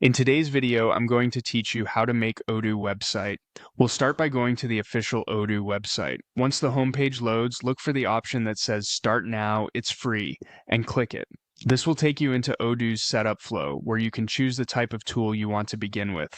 In today's video, I'm going to teach you how to make Odoo website. We'll start by going to the official Odoo website. Once the homepage loads, look for the option that says Start Now, it's free, and click it. This will take you into Odoo's setup flow, where you can choose the type of tool you want to begin with.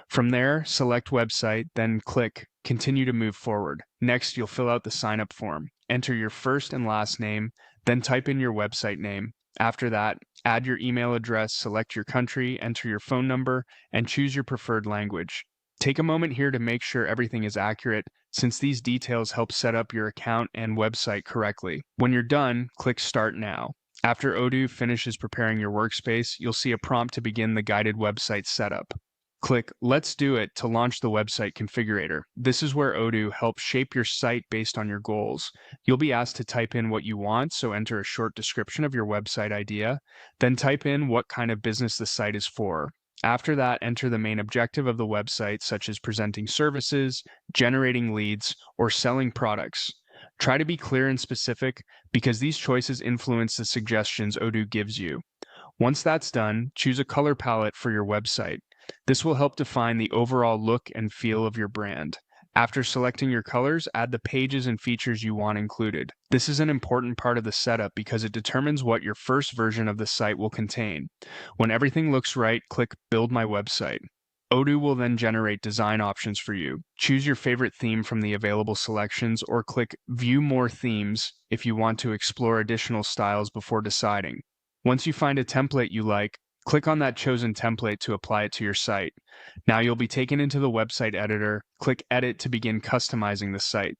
From there, select Website, then click Continue to move forward. Next, you'll fill out the sign-up form. Enter your first and last name, then type in your website name. After that, add your email address, select your country, enter your phone number, and choose your preferred language. Take a moment here to make sure everything is accurate, since these details help set up your account and website correctly. When you're done, click Start Now. After Odoo finishes preparing your workspace, you'll see a prompt to begin the guided website setup. Click Let's Do It to launch the website configurator. This is where Odoo helps shape your site based on your goals. You'll be asked to type in what you want, so enter a short description of your website idea, then type in what kind of business the site is for. After that, enter the main objective of the website, such as presenting services, generating leads, or selling products. Try to be clear and specific because these choices influence the suggestions Odoo gives you. Once that's done, choose a color palette for your website. This will help define the overall look and feel of your brand. After selecting your colors, add the pages and features you want included. This is an important part of the setup because it determines what your first version of the site will contain. When everything looks right, click Build My Website. Odoo will then generate design options for you. Choose your favorite theme from the available selections or click View More Themes if you want to explore additional styles before deciding. Once you find a template you like, click on that chosen template to apply it to your site. Now you'll be taken into the website editor. Click Edit to begin customizing the site.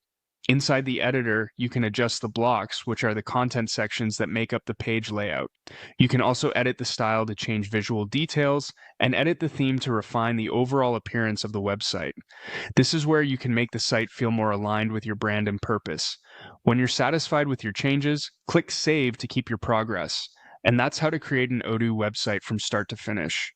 Inside the editor, you can adjust the blocks, which are the content sections that make up the page layout. You can also edit the style to change visual details and edit the theme to refine the overall appearance of the website. This is where you can make the site feel more aligned with your brand and purpose. When you're satisfied with your changes, click Save to keep your progress. And that's how to create an Odoo website from start to finish.